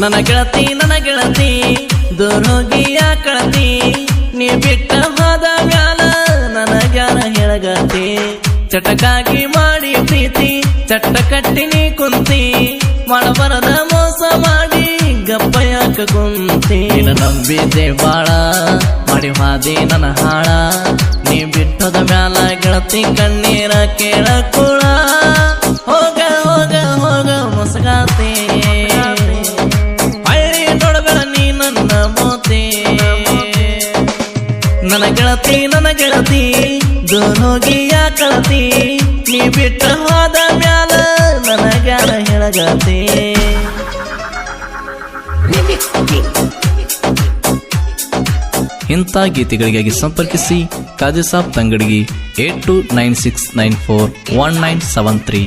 ನನ್ನ ಗೆಳತಿ ದೂರೋಗಿಯ ಕಳತಿ ನೀ ಬಿಟ್ಟ ಹೋದ ಮ್ಯಾಲ ನನಗ್ಯಾರ ಹೇಳಗತಿ ಚಟಕಾಗಿ ಮಾಡಿ ಪ್ರೀತಿ ಚಟ್ಟ ಕಟ್ಟಿ ನೀ ಕುಂತಿ ಮಾಡಬರದ ಮೋಸ ಮಾಡಿ ಗಪ್ಪ ಯಾಕ ಕುಂತಿ ನಂಬಿದ್ದೆ ಬಾಳ ಮಾಡಿ ಹಾದಿ ನನ್ನ ಹಾಳ ನೀ ಬಿಟ್ಟದ ಮ್ಯಾಲ ಗೆಳತಿ ಕಣ್ಣೀರ ಕೇಳ ಕೂಳ ಹೋಗ ಹೋಗ ಹೋಗ ಮೊಸಗಾತಿ ಹಳ್ಳಿ ನೋಡಬೇಡ ನೀ ನನ್ನ ಮೋತಿ ನನ್ನ ಗೆಳತಿ ದೂರೋಗಿಯ ಕಳತಿ ನೀ ಬಿಟ್ಟ ಹೋದ ಮ್ಯಾಲ ನನಗ್ಯಾರ ಹೇಳಗತಿ ಇಂಥ ಗೀತೆಗಳಿಗಾಗಿ ಸಂಪರ್ಕಿಸಿ ಕಾಜಿಸಾಬ್ ತಂಗಡಿಗಿ 8296941973.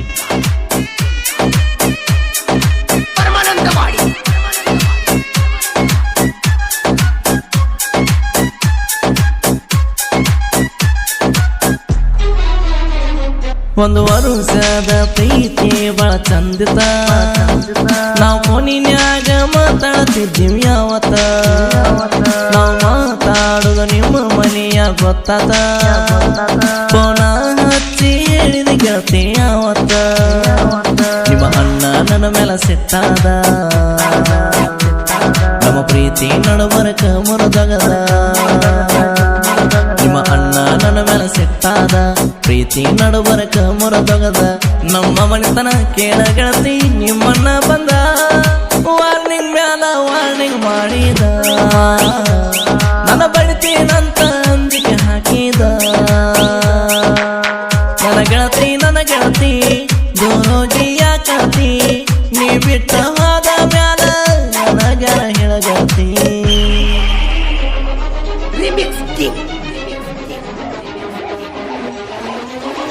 ಒಂದು ವರುಷದ ಪ್ರೀತಿ ಬಹಳ ಚಂದಿತ ನಾವು ಫೋನಿನ್ಯಾಗ ಮಾತಾಡ್ತಿದ್ದೀವಿ ಯಾವತ್ತ ನಾವು ಮಾತಾಡುದು ನಿಮ್ಮ ಮನೆಯ ಗೊತ್ತಾದ ಫೋನ ಹಚ್ಚಿ ಹೇಳಿದ ಗೆಳತಿ ಯಾವತ್ತ ನಿಮ್ಮ ಅಣ್ಣ ನನ್ನ ಮೇಲೆ ಸಿಟ್ಟಾದ ನಮ್ಮ ಪ್ರೀತಿ ನಡುಬರಕ ಮುರಿದಗದ ನಿಮ್ಮ ಅಣ್ಣ ನನ್ನ ಮೇಲೆ ಸಿಟ್ಟಾದ ಪ್ರೀತಿ ನಡುಬರಕ ಮುರಿದೊಗದ ನಮ್ಮ ಮನೆತನ ಕೇಳ ಗೆಳತಿ ನಿಮ್ಮನ್ನ ಬಂದ ವಾರ್ನಿಂಗ್ ಮ್ಯಾಲ ವಾರ್ನಿಂಗ್ ಮಾಡಿದ ನನ್ನ ಬಡಿತೀನಂತ ಅಂಜಿಕೆ ಹಾಕಿದ ನನ್ನ ಗೆಳತಿ ದೂರೋಗಿಯ ಕಳತಿ ನೀ ಬಿಟ್ಟ ಹೋದ ಮ್ಯಾಲ ನನಗ್ಯಾರ ಹೇಳಗತಿ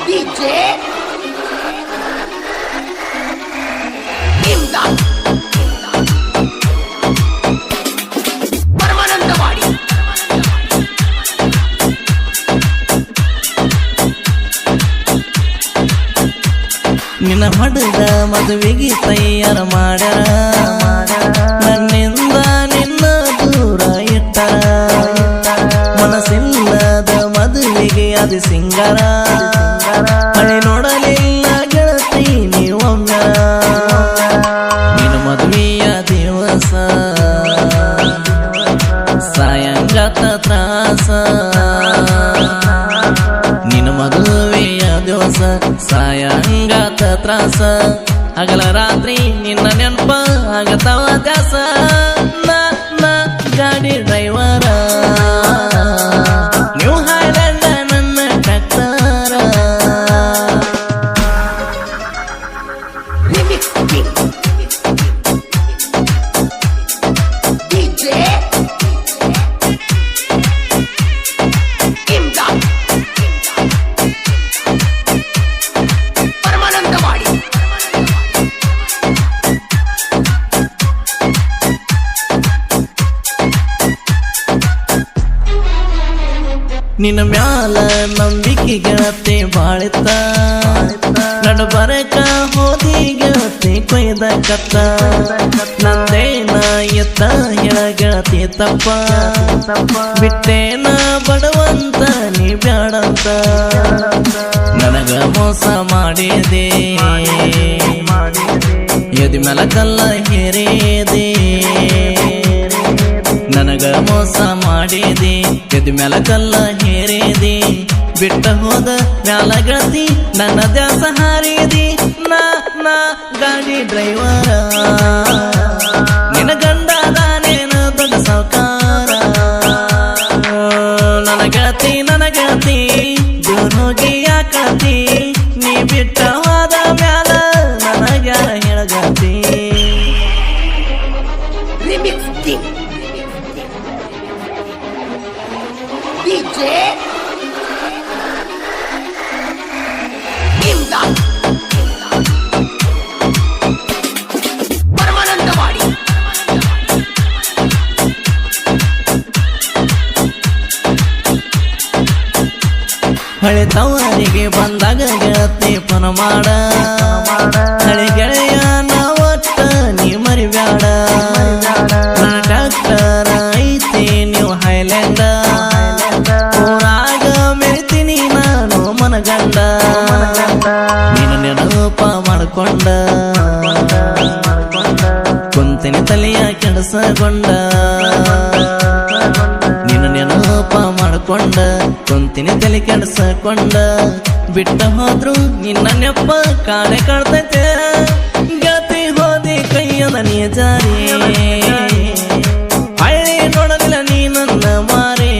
DJ ಪರಮಾನಂದವಾಡಿ ನಿನ್ನ ಹೊಡೆದ ಮದುವೆಗೆ ತಯಾರ ಮಾಡ್ಯಾರ ನನ್ನಿಂದ ನಿನ್ನ ದೂರ ಇಟ್ಟರ ಮನಸ್ಸಿಲ್ಲದ ಮದುವೆಗೆ ಅದು ಸಿಂಗಾರ ಮಳೆ ನೋಡಲಿಲ್ಲ ಗೆಳತಿ ನೀವೊಮ್ಮ ನೀನು ಮದುವೆಯ ದಿವಸ ಸಾಯಂಗಾತ ತ್ರಾಸ ನಿನ್ನ ಮದುವೆಯ ದಿವಸ ಸಾಯಂಗಾತ ತ್ರಾಸ ಹಗಲ ರಾತ್ರಿ ನಿನ್ನ ನೆನಪ ಆಗತವ ದಾಸ ಗಾಡಿ ಡ್ರೈವರ ನೀವು ಹಾಡಂಡ ನನ್ನ ಟ್ಯಾಕ್ಟರ DJ ಪರಮಾನಂದವಾಡಿ ನಿನ್ನ ಮ್ಯಾಲ ನಂಬಿಕೆ ಗೆಳತಿ ಬಾಳಿತ ನಡಬರಕ ಹೋದಿ ಗೆಳತಿ ಕೊಯ್ದ ಕತ್ತ ನಂದೇನ ಎತ್ತ ಹೇಳ ಗೆಳತಿ ತಪ್ಪ ಬಿಟ್ಟೇನ ಬಡವಂತ ನೀ ಬ್ಯಾಡಂತ ನನಗ ಮೋಸ ಮಾಡಿದೆ ಎದಿ ಮ್ಯಾಲ ಕಲ್ಲ ಹೇರಿದೆ ನನಗ ಮೋಸ ಮಾಡಿದೆ ಎದಿ ಮ್ಯಾಲ ಕಲ್ಲ ಹೇರಿದಿ ಬಿಟ್ಟ ಹೋದ ಮ್ಯಾಲ ಗೆಳತಿ ನನ್ನ ದ್ಯಾಸ ಹಾರಿದಿ ನಾ ಗಾಡಿ ಡ್ರೈವರ ನಿನ್ನ ಗಂಡ ದಾನೇನು ದೊಡ್ಡ ಸಾವ್ಕಾರ ನನ್ನ ಗೆಳತಿ ದೂರೋಗಿಯ ಕಳತಿ ನೀ ಬಿಟ್ಟ ಹೋದ ಮ್ಯಾಲ ನನಗ್ಯಾರ ಹೇಳಗತಿ DJ ಪರಮಾನಂದವಾಡಿ ಹಳೆ ತವರಿಗೆ ಬಂದಾಗ ಗೆಳತಿ ಪನ ಮಾಡ ಹಳೆ ಗೆಳೆಯ ಒಟ್ಟ ನೀ ಮರಿಬ್ಯಾಡ ಬೇಸಗೊಂಡ ನೀನು ನೆನಪ ಮಾಡ್ಕೊಂಡ ಕುಂತಿನಿ ತಲೆ ಕೆಡಿಸಕೊಂಡ ಬಿಟ್ಟ ಹೋದ್ರು ನಿನ್ನ ನೆಪ್ಪ ಕಾಡೆ ಕಾಡ್ತೈತೆ ಗತಿ ಹೋದಿ ಕೈಯದ ನೀ ಜಾರಿ ಹಳ್ಳಿ ನೋಡಲಿಲ್ಲ ನೀ ನನ್ನ ಮಾರಿ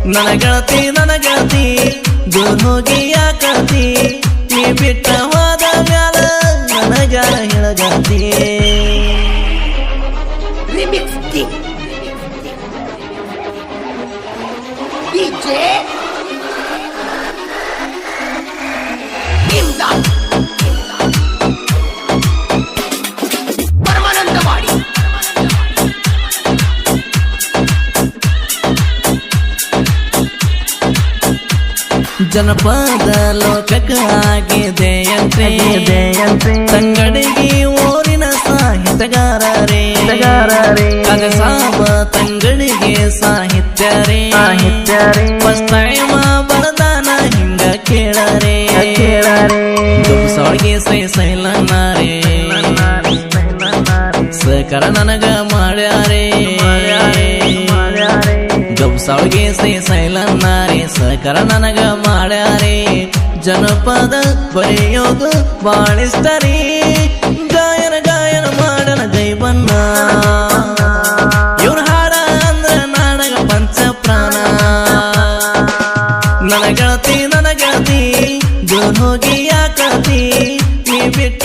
ನನ್ನ ಗೆಳತಿ ದೂರ ಹೋಗಿ ಯಾಕತಿ ನೀ ಬಿಟ್ಟ ಹೋದ ಮ್ಯಾಲ ನನಗಾರ ಹೇಳಗತಿ Remix King. DJ Imdad Paramanandawadi ಜನಪದ ಲೋಕಕ್ಕಾಗಿದೆ ತಂಗಡಿಗೆ ಊರಿನ ಸಾಹಿತ್ಯಗಾರರೇ ಕನಸಾಬ ತಂಗಡಿಗೆ ಸಾಹಿತ್ಯರೇ ಫಸ್ಟ್ ಟೈಮ್ ಬರದಾನ ಹಿಂಗ ಕೇಳರೆ ಸಾವಿಗೆ ಸೈಲನ್ನಾರೇ ಸಕರ ನನಗ ಮಾಡ್ಯಾರೆ ಸಾವಿಗೆ ಸೈಲನ್ನಾರೇ ಸಕರ ನನಗ ಮಾಡ್ಯಾರೆ ಜನಪದ ಬರೆಯೋದು ಬಾಳಿಸ್ತಾರಿ ಗಾಯನ ಮಾಡನ ಜೈಬನ್ನ ಇವ್ರ ಹಾಡ ಅಂದ್ರ ನಾಡಗ ಪಂಚ ಪ್ರಾಣ ನನ್ನ ಗೆಳತಿ ದೂರ ಹೋಗಿ ಯಾಕತಿ ನೀ ಬಿಟ್ಟ